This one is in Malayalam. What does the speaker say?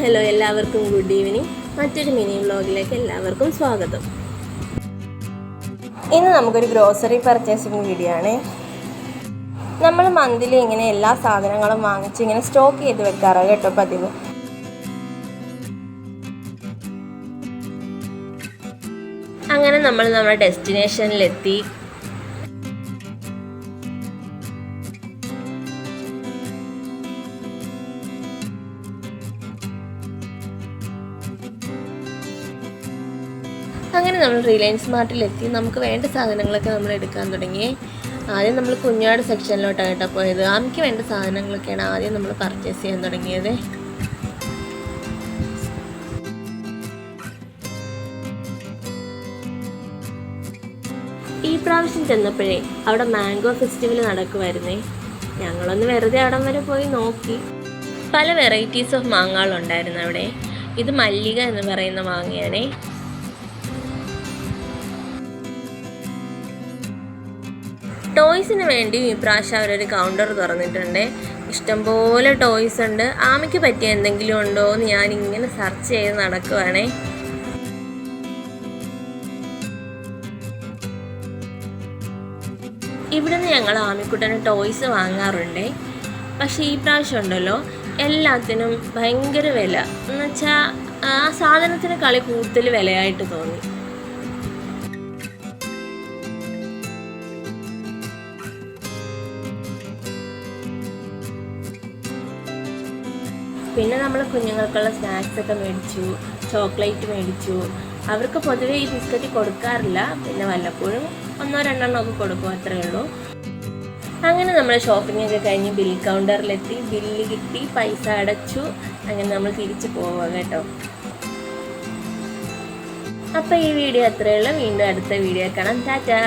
ഹലോ, എല്ലാവർക്കും ഗുഡ് ഈവനിങ്. മറ്റൊരു മിനി വ്ലോഗിലേക്ക് എല്ലാവർക്കും സ്വാഗതം. ഇന്ന് നമുക്കൊരു ഗ്രോസറി പർച്ചേസിങ് വീഡിയോ ആണ്. നമ്മൾ മന്തിലി ഇങ്ങനെ എല്ലാ സാധനങ്ങളും വാങ്ങിച്ച് ഇങ്ങനെ സ്റ്റോക്ക് ചെയ്ത് വെക്കാറാണ് കേട്ടോ പതിവ്. അങ്ങനെ നമ്മൾ നമ്മുടെ ഡെസ്റ്റിനേഷനിലെത്തി. അങ്ങനെ നമ്മൾ റിലയൻസ് മാർട്ടിലെത്തി. നമുക്ക് വേണ്ട സാധനങ്ങളൊക്കെ നമ്മൾ എടുക്കാൻ തുടങ്ങി. ആദ്യം നമ്മൾ കുഞ്ഞാട് സെക്ഷനിലോട്ടാണ് കേട്ടോ പോയത്. ആമിക്ക് വേണ്ട സാധനങ്ങളൊക്കെയാണ് ആദ്യം നമ്മൾ പർച്ചേസ് ചെയ്യാൻ തുടങ്ങിയത്. ഈ പ്രാവശ്യം ചെന്നപ്പോഴേ അവിടെ മാംഗോ ഫെസ്റ്റിവൽ നടക്കുമായിരുന്നേ. ഞങ്ങളൊന്ന് വെറുതെ അവിടം വരെ പോയി നോക്കി. പല വെറൈറ്റീസ് ഓഫ് മാങ്ങകളുണ്ടായിരുന്നു അവിടെ. ഇത് മല്ലിക എന്ന് പറയുന്ന മാങ്ങയാണേ. ടോയ്സിന് വേണ്ടി ഈ പ്രാവശ്യം അവരൊരു കൗണ്ടർ തുറന്നിട്ടുണ്ട്. ഇഷ്ടംപോലെ ടോയ്സ് ഉണ്ട്. ആമയ്ക്ക് പറ്റിയ എന്തെങ്കിലും ഉണ്ടോ എന്ന് ഞാനിങ്ങനെ സെർച്ച് ചെയ്ത് നടക്കുവാണേ. ഇവിടുന്ന് ഞങ്ങൾ ആമിക്കുട്ടന് ടോയ്സ് വാങ്ങാറുണ്ട്. പക്ഷേ ഈ പ്രാവശ്യം ഉണ്ടല്ലോ എല്ലാത്തിനും ഭയങ്കര വില. എന്നുവെച്ചാൽ ആ സാധനത്തിന് കളി കൂടുതൽ വിലയായിട്ട് തോന്നി. പിന്നെ നമ്മൾ കുഞ്ഞുങ്ങൾക്കുള്ള സ്നാക്സൊക്കെ മേടിച്ചു, ചോക്ലേറ്റ് മേടിച്ചു. അവർക്ക് പൊതുവേ ഈ ബിസ്ക്കറ്റ് കൊടുക്കാറില്ല, പിന്നെ വല്ലപ്പോഴും 1-2 ഒക്കെ കൊടുക്കും, അത്രയേ ഉള്ളൂ. അങ്ങനെ നമ്മൾ ഷോപ്പിംഗ് ഒക്കെ കഴിഞ്ഞ് ബിൽ കൗണ്ടറിലെത്തി. ബില്ല് കിട്ടി, പൈസ അടച്ചു. അങ്ങനെ നമ്മൾ തിരിച്ചു പോവുക കേട്ടോ. അപ്പോൾ ഈ വീഡിയോ അത്രയേ ഉള്ളൂ. വീണ്ടും അടുത്ത വീഡിയോ കാണാം. ടാറ്റാ.